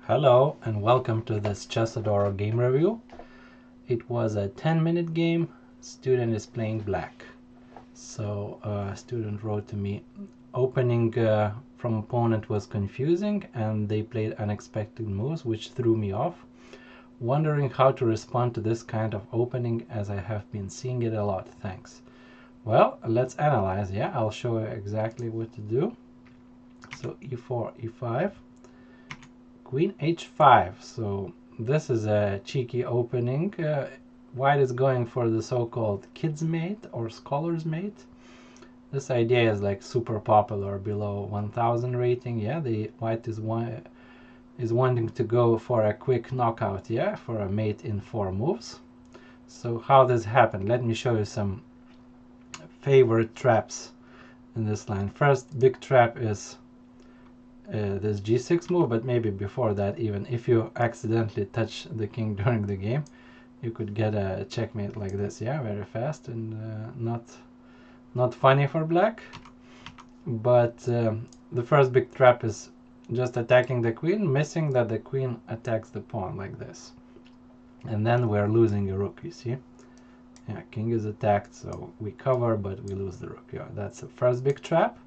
Hello and welcome to this Chessodoro game review. It was a 10-minute game. Student is playing black. So student wrote to me, opening from opponent was confusing and they played unexpected moves which threw me off. Wondering how to respond to this kind of opening as I have been seeing it a lot. Thanks. Well, let's analyze. Yeah, I'll show you exactly what to do. So e4, e5. Queen h5. So this is a cheeky opening. White is going for the so-called kid's mate or scholar's mate. This idea is like super popular below 1000 rating. Yeah, the white is wanting to go for a quick knockout. Yeah, for a mate in 4 moves. So how this happened? Let me show you some favorite traps in this line. First big trap is this g6 move, but maybe before that, even if you accidentally touch the king during the game, you could get a checkmate like this. Yeah, very fast and not funny for black. But the first big trap is just attacking the queen, missing that the queen attacks the pawn like this, and then we're losing a rook. You see, yeah, king is attacked, so we cover, but we lose the rook. Yeah, that's the first big trap.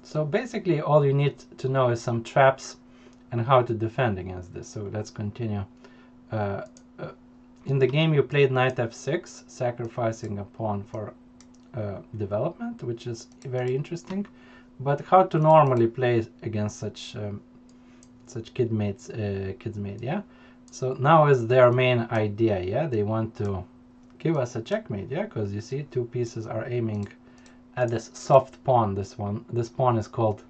So basically all you need to know is some traps and how to defend against this. So let's continue. In the game you played knight f6, sacrificing a pawn for development, which is very interesting. But how to normally play against such kid mate, yeah? So now is their main idea, yeah? They want to give us a checkmate, yeah? Because you see two pieces are aiming at this soft pawn. This pawn is called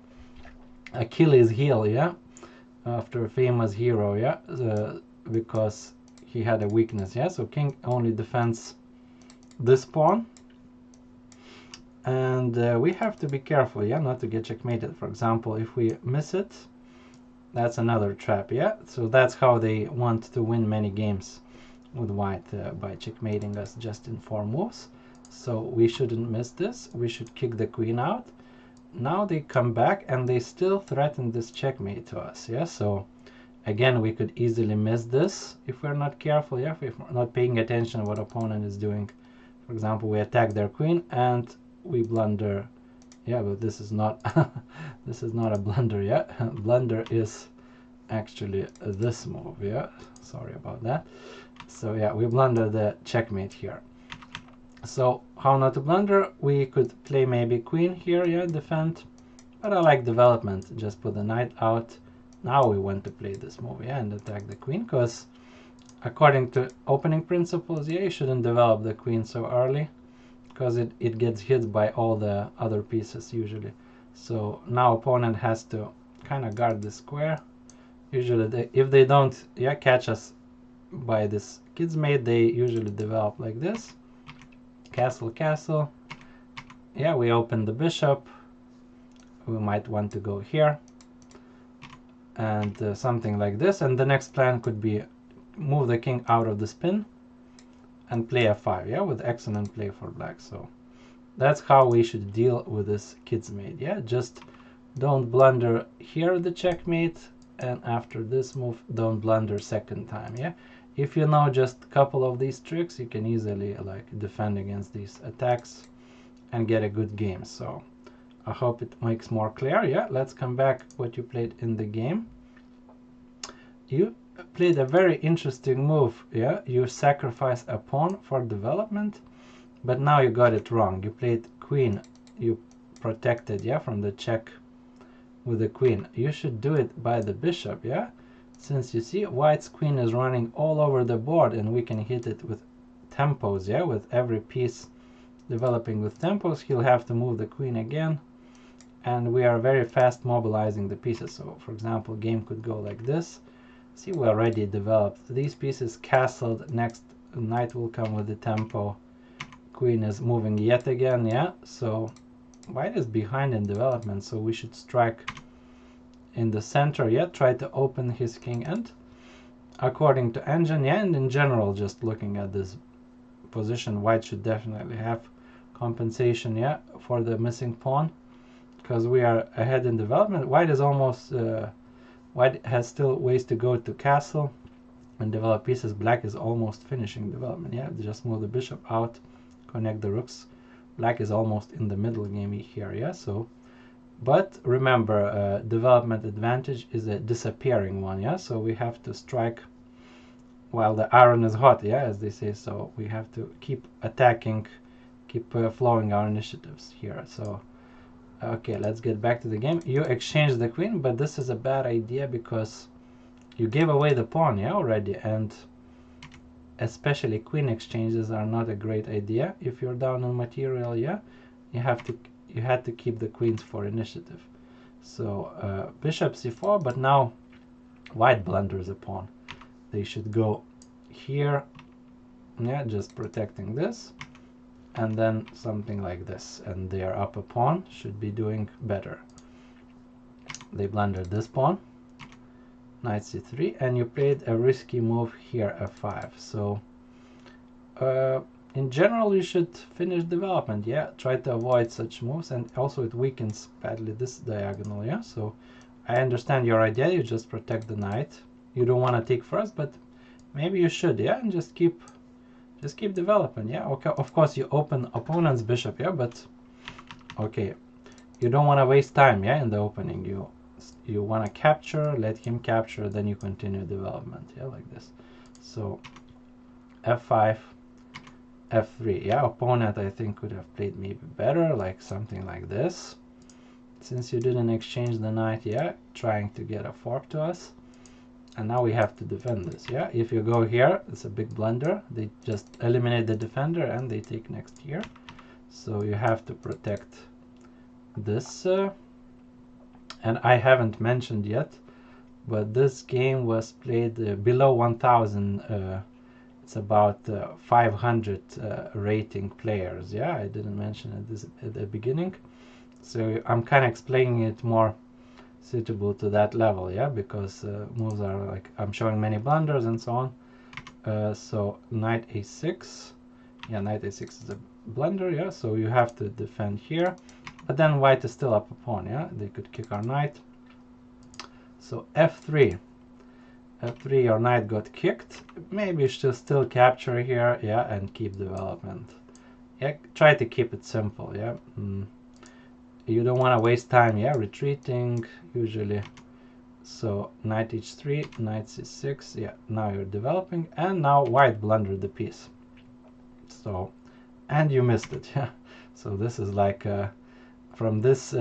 Achilles heel, yeah, after a famous hero, yeah, because he had a weakness, yeah. So king only defends this pawn, and we have to be careful, yeah, not to get checkmated. For example, if we miss it, that's another trap, yeah. So that's how they want to win many games with white, by checkmating us just in 4 moves. So we shouldn't miss this. We should kick the queen out. Now they come back and they still threaten this checkmate to us. Yeah, so again we could easily miss this if we're not careful. Yeah, if we're not paying attention to what opponent is doing. For example, we attack their queen and we blunder. Yeah, but this is not this is not a blunder. Yeah, blunder is actually this move. Yeah, sorry about that. So yeah, we blunder the checkmate here. So how not to blunder? We could play maybe queen here, yeah, defend. But I like development. Just put the knight out. Now we want to play this move, yeah, and attack the queen, because according to opening principles, yeah, you shouldn't develop the queen so early, because it gets hit by all the other pieces usually. So now opponent has to kind of guard the square. Usually if they don't, yeah, catch us by this kid's mate, they usually develop like this. Castle, castle. Yeah, we open the bishop. We might want to go here and something like this. And the next plan could be move the king out of the spin and play f5, yeah, with excellent play for black. So that's how we should deal with this kid's mate, yeah. Just don't blunder here the checkmate, and after this move don't blunder second time, yeah. If you know just a couple of these tricks, you can easily like defend against these attacks and get a good game. So I hope it makes more clear. Yeah, let's come back what you played in the game. You played a very interesting move. Yeah, you sacrifice a pawn for development, but now you got it wrong. You played queen. You protected, yeah, from the check with the queen. You should do it by the bishop, yeah. Since you see white's queen is running all over the board and we can hit it with tempos, yeah, with every piece developing with tempos, he'll have to move the queen again, and we are very fast mobilizing the pieces. So for example, game could go like this. See, we already developed these pieces, castled. Next knight will come with the tempo. Queen is moving yet again, yeah. So white is behind in development, so we should strike in the center, yeah, try to open his king end according to engine, yeah. And in general, just looking at this position, white should definitely have compensation, yeah, for the missing pawn, because we are ahead in development. White is almost White has still ways to go to castle and develop pieces. Black is almost finishing development. Yeah, they just move the bishop out, connect the rooks. Black is almost in the middle game here. Yeah, so but remember, development advantage is a disappearing one. Yeah, so we have to strike while the iron is hot. Yeah, as they say. So we have to keep attacking, keep flowing our initiatives here. So okay, let's get back to the game. You exchange the queen, but this is a bad idea because you gave away the pawn, yeah, already, and especially queen exchanges are not a great idea if you're down on material. Yeah, you had to keep the queens for initiative. So bishop c4, but now white blunders a pawn. They should go here, yeah, just protecting this, and then something like this, and they are up a pawn, should be doing better. They blundered this pawn, knight c3, and you played a risky move here, f5. So in general you should finish development. Yeah, try to avoid such moves, and also it weakens badly this diagonal. Yeah, so I understand your idea, you just protect the knight, you don't want to take first, but maybe you should. Yeah, and just keep developing. Yeah, okay, of course you open opponent's bishop. Yeah, but okay, you don't want to waste time. Yeah, in the opening you want to capture, let him capture, then you continue development. Yeah, like this. So f5, f3. Yeah, opponent I think could have played maybe better, like something like this, since you didn't exchange the knight. Yeah, trying to get a fork to us, and now we have to defend this. Yeah, if you go here, it's a big blunder. They just eliminate the defender and they take next here, so you have to protect this. And I haven't mentioned yet, but this game was played below 1000. It's about 500 rating players. Yeah, I didn't mention it at the beginning, so I'm kind of explaining it more suitable to that level. Yeah, because moves are like, I'm showing many blunders and so on. So knight a6. Yeah, knight a6 is a blunder. Yeah, so you have to defend here, but then white is still up a pawn. Yeah, they could kick our knight. So f3. f3, your knight got kicked. Maybe you should still capture here. Yeah, and keep development. Yeah, try to keep it simple. Yeah, you don't want to waste time. Yeah, retreating usually. So knight h3, knight c6. Yeah, now you're developing, and now white blundered the piece. So, and you missed it. Yeah, so this is like from this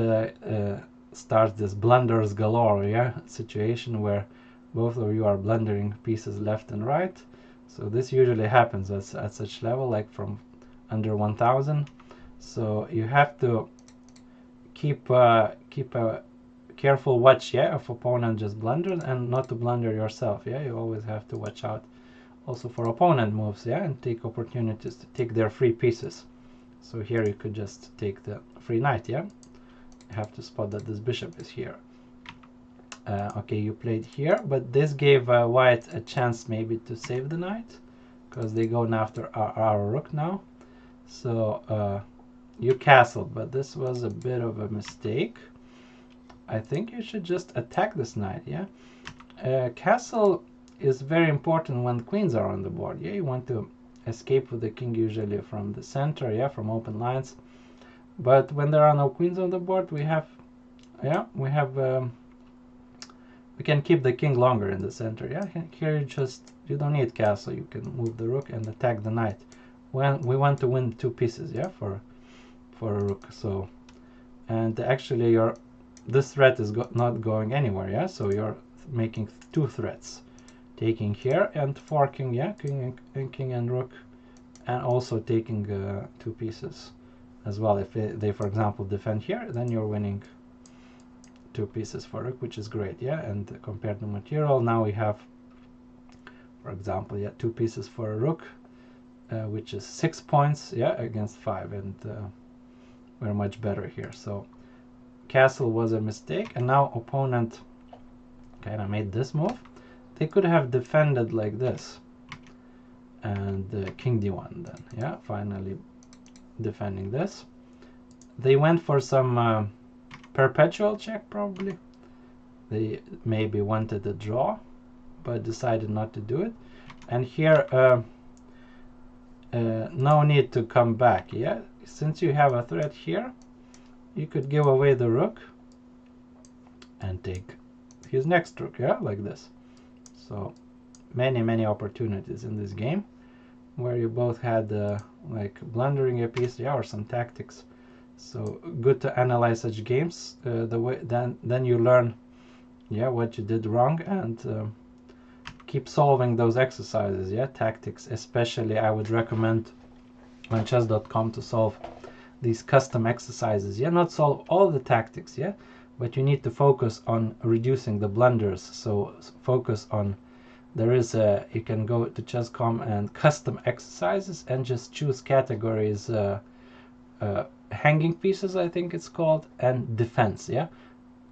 starts this blunders galore. Yeah, situation where both of you are blundering pieces left and right. So this usually happens at such level, like from under 1000. So you have to keep a careful watch, yeah, if opponent just blunders, and not to blunder yourself. Yeah, you always have to watch out also for opponent moves. Yeah, and take opportunities to take their free pieces. So here you could just take the free knight. Yeah, you have to spot that this bishop is here. Okay, you played here, but this gave white a chance maybe to save the knight, because they go after our rook now. So you castled, but this was a bit of a mistake. I think you should just attack this knight. Yeah, castle is very important when queens are on the board. Yeah, you want to escape with the king usually from the center. Yeah, from open lines. But when there are no queens on the board, we can keep the king longer in the center. Yeah, here you don't need castle. You can move the rook and attack the knight. When we want to win 2 pieces, yeah, for a rook. So, and actually this threat is not going anywhere. Yeah, so you're making 2 threats, taking here and forking. Yeah, king and rook, and also taking 2 pieces as well. If they for example defend here, then you're winning 2 pieces for rook, which is great. Yeah, and compared to material, now we have, for example, yeah, 2 pieces for a rook, which is 6 points. Yeah, against 5, and we're much better here. So castle was a mistake, and now opponent kind of made this move. They could have defended like this, and king d1 then. Yeah, finally defending this. They went for some perpetual check probably. They maybe wanted a draw, but decided not to do it. And here, no need to come back. Yeah, since you have a threat here, you could give away the rook and take his next rook. Yeah, like this. So many opportunities in this game where you both had like blundering a piece, yeah, or some tactics. So good to analyze such games. The way then you learn, yeah, what you did wrong, and keep solving those exercises. Yeah, tactics especially I would recommend on chess.com to solve these custom exercises. Yeah, not solve all the tactics. Yeah, but you need to focus on reducing the blunders. So focus on, there is a, you can go to chess.com and custom exercises and just choose categories, hanging pieces I think it's called, and defense. Yeah,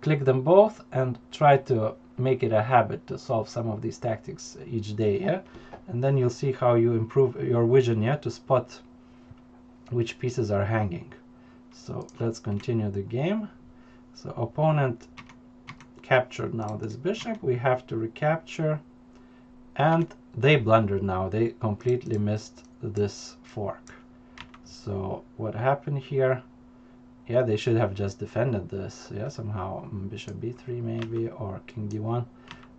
click them both and try to make it a habit to solve some of these tactics each day. Yeah, and then you'll see how you improve your vision, yeah, to spot which pieces are hanging. So let's continue the game. So opponent captured now this bishop, we have to recapture, and they blundered now. They completely missed this fork. So what happened here? Yeah, they should have just defended this, yeah, somehow, bishop b3 maybe, or king d1,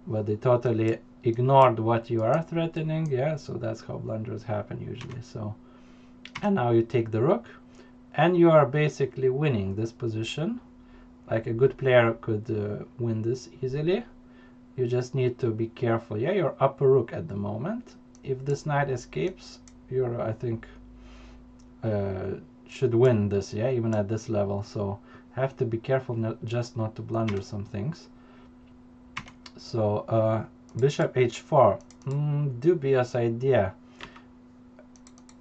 but they totally ignored what you are threatening. Yeah, so that's how blunders happen usually. So, and now you take the rook, and you are basically winning this position. Like a good player could win this easily. You just need to be careful. Yeah, you're up a rook at the moment. If this knight escapes, you're, I think, should win this, yeah, even at this level. So have to be careful just not to blunder some things. So bishop h4, dubious idea.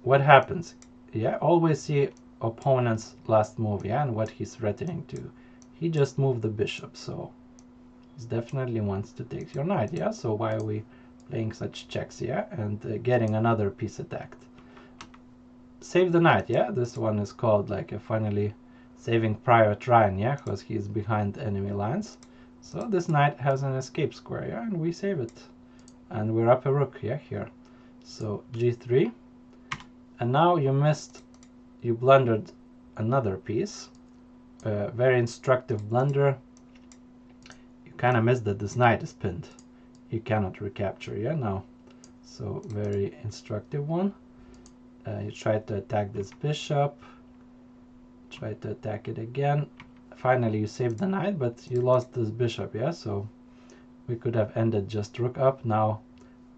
What happens? Yeah, always see opponent's last move, yeah, and what he's threatening to. He just moved the bishop, so he definitely wants to take your knight. Yeah, so why are we playing such checks? Yeah, and getting another piece attacked. Save the knight. Yeah, this one is called like a finally saving Private Ryan. Yeah, because he's behind enemy lines. So this knight has an escape square. Yeah, and we save it, and we're up a rook. Yeah, here. So g3, and now you missed. You blundered another piece. Very instructive blunder. You kind of missed that this knight is pinned. You cannot recapture. Yeah, now. So very instructive one. You try to attack this bishop, try to attack it again. Finally you saved the knight, but you lost this bishop. Yeah, so we could have ended just rook up. Now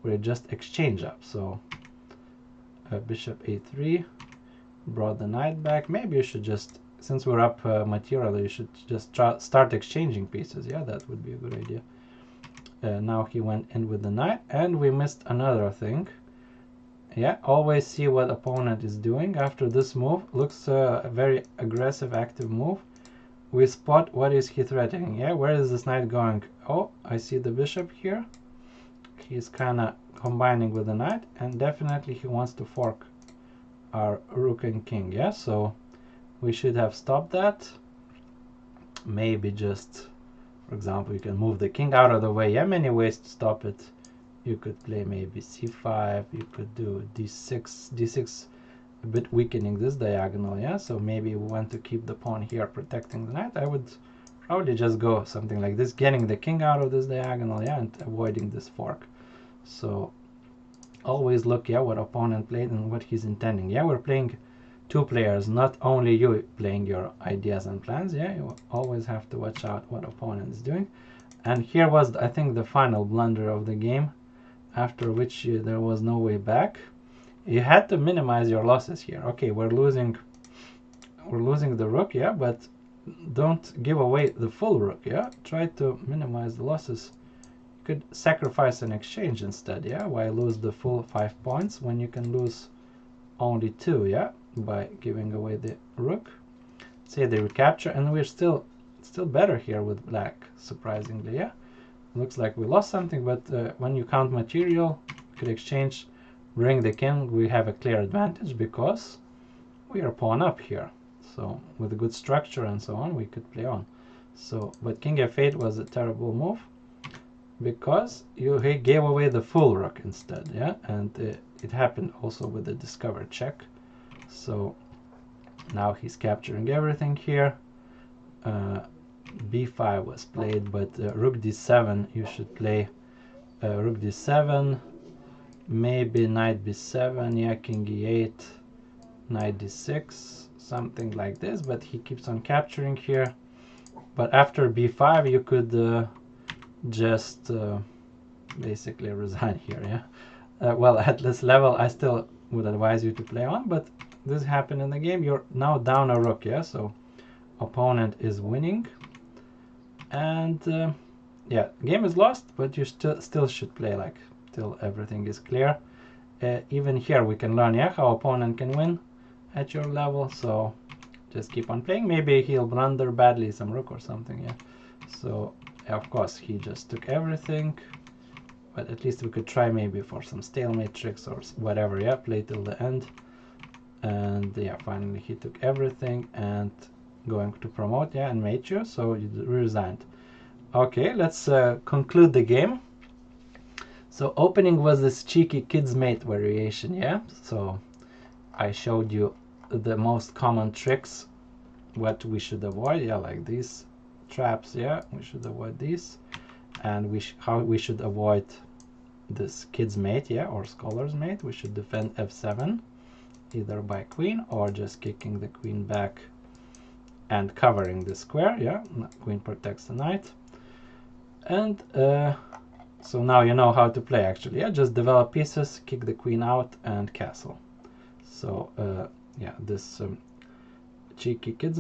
we're just exchange up. So bishop a3 brought the knight back. Maybe you should just, since we're up material, you should just start exchanging pieces. Yeah, that would be a good idea. Now he went in with the knight, and we missed another thing. Yeah, always see what opponent is doing. After this move, looks a very aggressive, active move. We spot what is he threatening. Yeah, where is this knight going? Oh, I see the bishop here. He's kind of combining with the knight, and definitely he wants to fork our rook and king. Yeah, so we should have stopped that. Maybe just, for example, you can move the king out of the way. Yeah, many ways to stop it. You could play maybe c5, you could do d6, a bit weakening this diagonal. Yeah, so maybe we want to keep the pawn here protecting the knight. I would probably just go something like this, getting the king out of this diagonal, yeah, and avoiding this fork. So always look, yeah, what opponent played and what he's intending. Yeah, we're playing two players, not only you playing your ideas and plans. Yeah, you always have to watch out what opponent is doing. And here was, I think, the final blunder of the game, after which there was no way back. You had to minimize your losses here. Okay, we're losing the rook, yeah, but don't give away the full rook. Yeah, try to minimize the losses. You could sacrifice an exchange instead. Yeah, why lose the full 5 points when you can lose only 2? Yeah, by giving away the rook. Say they recapture, and we're still better here with black, surprisingly. Yeah, looks like we lost something, but when you count material, we could exchange, bring the king. We have a clear advantage because we are pawn up here. So with a good structure and so on, we could play on. So, but king f8 was a terrible move because he gave away the full rook instead, yeah, and it happened also with the discovered check. So now he's capturing everything here. b5 was played, but rook d7, you should play rook d7, maybe knight b7, yeah, king e8, knight d6, something like this, but he keeps on capturing here. But after b5 you could just basically resign here, yeah. Well, at this level I still would advise you to play on, but this happened in the game. You're now down a rook, yeah, so opponent is winning, and yeah, game is lost, but you still should play like till everything is clear. Even here we can learn, yeah, how opponent can win at your level, so just keep on playing. Maybe he'll blunder badly some rook or something, yeah. So of course he just took everything, but at least we could try maybe for some stalemate tricks or whatever, yeah, play till the end. And yeah, finally he took everything and going to promote, yeah, and mate you, so you resigned. Okay, let's conclude the game. So opening was this cheeky kids mate variation, yeah, so I showed you the most common tricks, what we should avoid, yeah, like these traps, yeah, we should avoid these, and how we should avoid this kid's mate, yeah, or scholar's mate. We should defend f7 either by queen or just kicking the queen back and covering the square, yeah, queen protects the knight. And so now you know how to play actually, yeah, just develop pieces, kick the queen out and castle. So yeah, this cheeky kids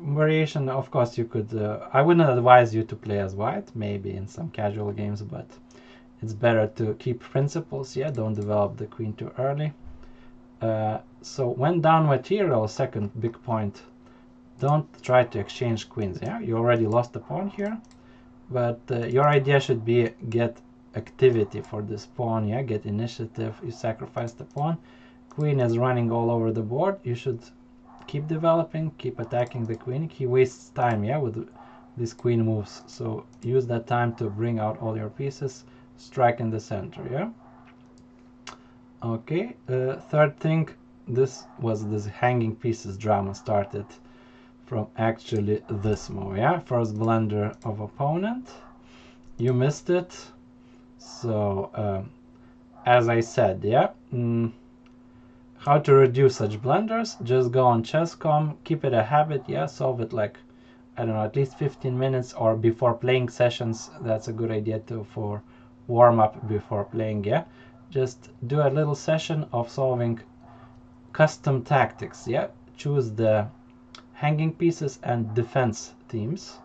variation, of course you could, I wouldn't advise you to play as white, maybe in some casual games, but it's better to keep principles, yeah, don't develop the queen too early. So when down material, second big point, don't try to exchange queens, yeah, you already lost the pawn here, but your idea should be get activity for this pawn, yeah, get initiative. You sacrifice the pawn, queen is running all over the board, you should keep developing, keep attacking the queen. He wastes time, yeah, with these queen moves, so use that time to bring out all your pieces, strike in the center, yeah. Okay, third thing, this hanging pieces drama started from actually this move, yeah, first blunder of opponent, you missed it. So as I said, yeah, how to reduce such blunders, just go on chess.com, keep it a habit, yeah, solve it like, I don't know, at least 15 minutes or before playing sessions. That's a good idea too, for warm up before playing, yeah. Just do a little session of solving custom tactics, yeah. Choose the hanging pieces and defense themes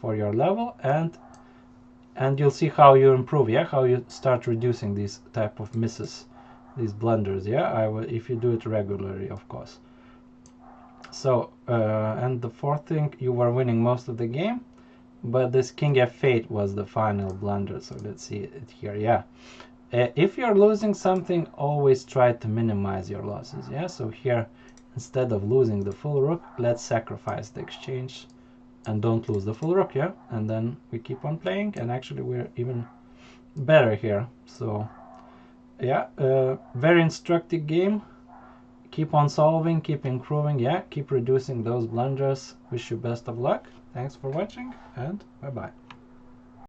for your level, and you'll see how you improve, yeah, how you start reducing these type of misses, these blunders, yeah, if you do it regularly, of course. So and the fourth thing, you were winning most of the game, but this king f8 was the final blunder. So let's see it here, yeah. If you're losing something, always try to minimize your losses, yeah. So here, instead of losing the full rook, let's sacrifice the exchange and don't lose the full rook, yeah. And then we keep on playing, and actually we're even better here. So yeah, very instructive game. Keep on solving, keep improving, yeah, keep reducing those blunders. Wish you best of luck. Thanks for watching, and bye bye.